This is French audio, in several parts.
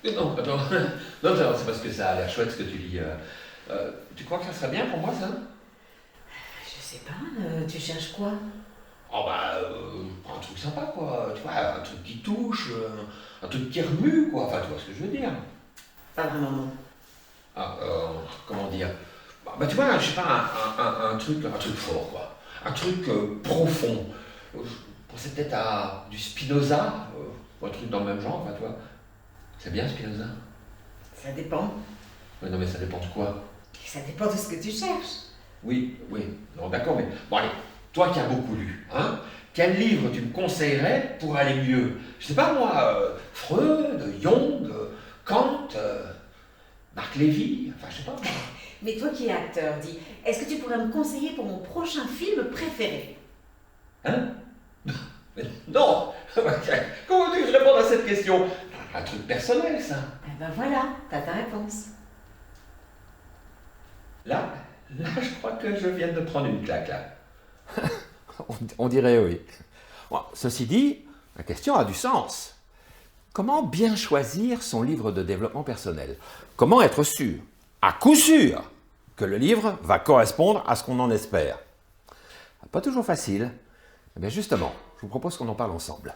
Non, attends. Non, non, c'est parce que ça a l'air chouette ce que tu lis. Tu crois que ça serait bien pour moi, ça? Je sais pas, tu cherches quoi? Oh bah, un truc sympa, quoi. Tu vois, un truc qui touche, un truc qui remue, quoi. Enfin, tu vois ce que je veux dire. Pas vraiment, non. Ah, comment dire? Tu vois, je sais pas, un truc fort, quoi. Un truc profond. Je pensais peut-être à du Spinoza, ou un truc dans le même genre, enfin, tu vois. C'est bien Spinoza? Ça dépend. Ouais, non, mais ça dépend de quoi? Ça dépend de ce que tu cherches. Oui, oui, non, d'accord, mais bon, allez, toi qui as beaucoup lu, hein, quel livre tu me conseillerais pour aller mieux? Je sais pas moi, Freud, Jung, Kant, Marc Lévy, enfin, je sais pas moi. Mais toi qui es acteur, dis, est-ce que tu pourrais me conseiller pour mon prochain film préféré? Hein? Mais non! Comment veux-tu que je réponde à cette question? Un truc personnel, ça. Eh ben voilà, t'as ta réponse. Là, là, je crois que je viens de prendre une claque, là. On dirait oui. Bon, ceci dit, la question a du sens. Comment bien choisir son livre de développement personnel? Comment être sûr, à coup sûr, que le livre va correspondre à ce qu'on en espère? Pas toujours facile. Eh bien justement, je vous propose qu'on en parle ensemble.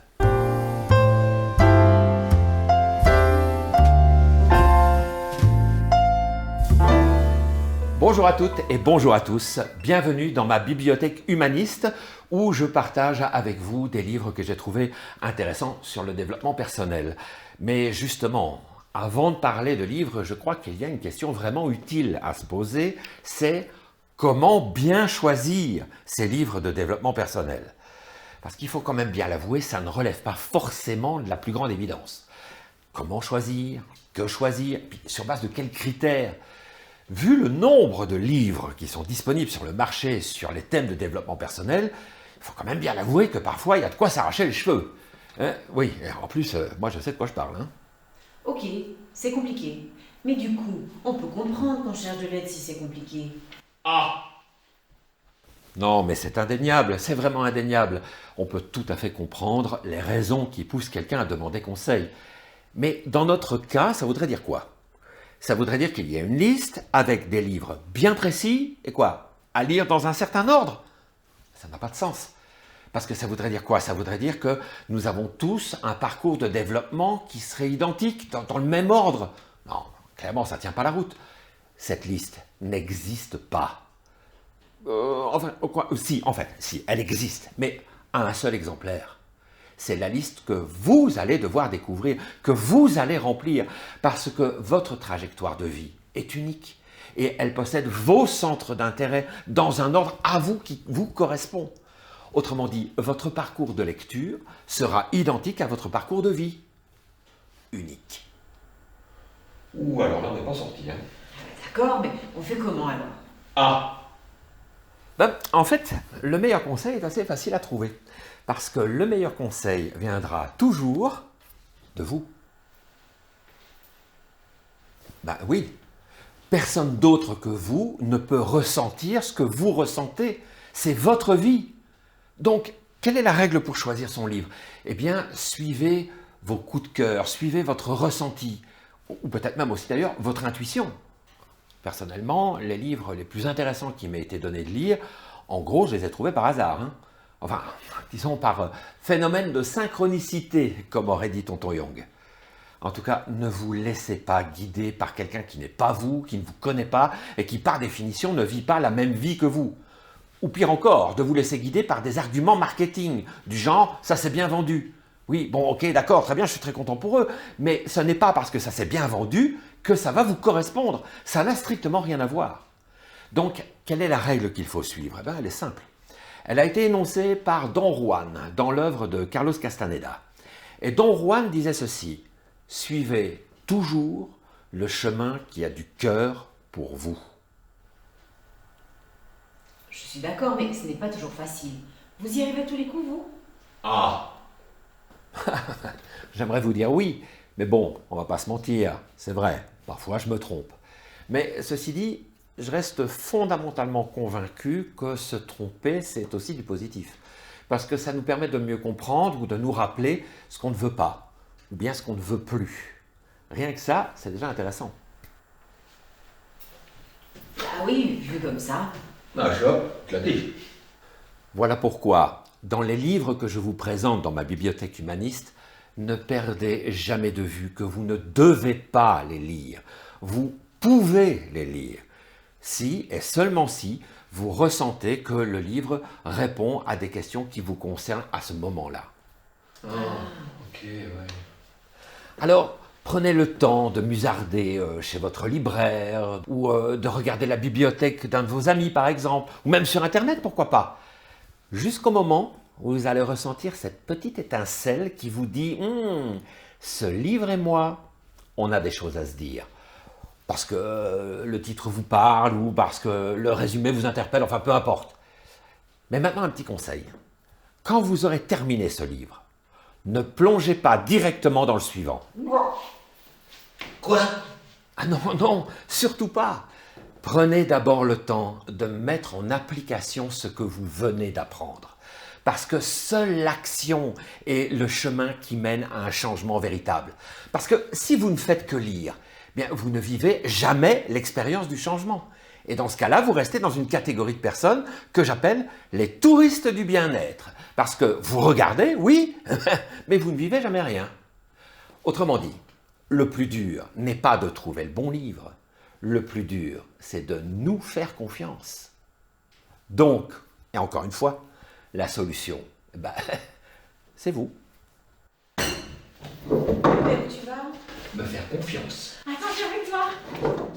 Bonjour à toutes et bonjour à tous. Bienvenue dans ma bibliothèque humaniste où je partage avec vous des livres que j'ai trouvés intéressants sur le développement personnel. Mais justement, avant de parler de livres, je crois qu'il y a une question vraiment utile à se poser, c'est comment bien choisir ces livres de développement personnel? Parce qu'il faut quand même bien l'avouer, ça ne relève pas forcément de la plus grande évidence. Comment choisir? Que choisir? Puis sur base de quels critères? Vu le nombre de livres qui sont disponibles sur le marché sur les thèmes de développement personnel, il faut quand même bien l'avouer que parfois il y a de quoi s'arracher les cheveux. Hein? Oui, et en plus, moi je sais de quoi je parle. Hein. Ok, c'est compliqué. Mais du coup, on peut comprendre qu'on cherche de l'aide si c'est compliqué. Ah! Non, mais c'est indéniable, c'est vraiment indéniable. On peut tout à fait comprendre les raisons qui poussent quelqu'un à demander conseil. Mais dans notre cas, ça voudrait dire quoi? Ça voudrait dire qu'il y a une liste avec des livres bien précis, et quoi? À lire dans un certain ordre? Ça n'a pas de sens. Parce que ça voudrait dire quoi? Ça voudrait dire que nous avons tous un parcours de développement qui serait identique, dans le même ordre. Non, clairement, ça ne tient pas la route. Cette liste n'existe pas. Enfin, quoi, si, en fait, si, elle existe, mais à un seul exemplaire. C'est la liste que vous allez devoir découvrir, que vous allez remplir, parce que votre trajectoire de vie est unique et elle possède vos centres d'intérêt dans un ordre à vous qui vous correspond. Autrement dit, votre parcours de lecture sera identique à votre parcours de vie. Unique. Ou alors là, on n'est pas sorti, hein. D'accord, mais on fait comment alors? Ah! En fait, le meilleur conseil est assez facile à trouver. Parce que le meilleur conseil viendra toujours de vous. Oui, personne d'autre que vous ne peut ressentir ce que vous ressentez. C'est votre vie. Donc, quelle est la règle pour choisir son livre? Eh bien, suivez vos coups de cœur, suivez votre ressenti, ou peut-être même aussi d'ailleurs votre intuition. Personnellement, les livres les plus intéressants qui m'aient été donnés de lire, en gros, je les ai trouvés par hasard. Hein. Enfin, disons par phénomène de synchronicité, comme aurait dit Tonton Young. En tout cas, ne vous laissez pas guider par quelqu'un qui n'est pas vous, qui ne vous connaît pas et qui, par définition, ne vit pas la même vie que vous. Ou pire encore, de vous laisser guider par des arguments marketing, du genre « ça s'est bien vendu ». Oui, bon, ok, d'accord, très bien, je suis très content pour eux, mais ce n'est pas parce que ça s'est bien vendu que ça va vous correspondre. Ça n'a strictement rien à voir. Donc, quelle est la règle qu'il faut suivre? Eh bien, elle est simple. Elle a été énoncée par Don Juan dans l'œuvre de Carlos Castaneda. Et Don Juan disait ceci: « Suivez toujours le chemin qui a du cœur pour vous. » Je suis d'accord, mais ce n'est pas toujours facile. Vous y arrivez à tous les coups, vous? Ah! J'aimerais vous dire oui, mais bon, on va pas se mentir, c'est vrai, parfois je me trompe. Mais ceci dit, je reste fondamentalement convaincu que se tromper, c'est aussi du positif. Parce que ça nous permet de mieux comprendre ou de nous rappeler ce qu'on ne veut pas, ou bien ce qu'on ne veut plus. Rien que ça, c'est déjà intéressant. Ah oui, vu comme ça. Ah, je vois, tu l'as dit. Voilà pourquoi, dans les livres que je vous présente dans ma bibliothèque humaniste, ne perdez jamais de vue que vous ne devez pas les lire. Vous pouvez les lire. Si, et seulement si, vous ressentez que le livre répond à des questions qui vous concernent à ce moment-là. Ah, ok, ouais. Alors, prenez le temps de musarder chez votre libraire, ou de regarder la bibliothèque d'un de vos amis, par exemple, ou même sur Internet, pourquoi pas, jusqu'au moment où vous allez ressentir cette petite étincelle qui vous dit « ce livre et moi, on a des choses à se dire ». Parce que le titre vous parle, ou parce que le résumé vous interpelle, enfin peu importe. Mais maintenant, un petit conseil. Quand vous aurez terminé ce livre, ne plongez pas directement dans le suivant. Quoi? Ah non, non, surtout pas. Prenez d'abord le temps de mettre en application ce que vous venez d'apprendre. Parce que seule l'action est le chemin qui mène à un changement véritable. Parce que si vous ne faites que lire, bien, vous ne vivez jamais l'expérience du changement. Et dans ce cas-là, vous restez dans une catégorie de personnes que j'appelle les touristes du bien-être. Parce que vous regardez, oui, mais vous ne vivez jamais rien. Autrement dit, le plus dur n'est pas de trouver le bon livre. Le plus dur, c'est de nous faire confiance. Donc, et encore une fois, la solution, c'est vous. Où tu vas? Me faire confiance. Attends, je suis avec toi.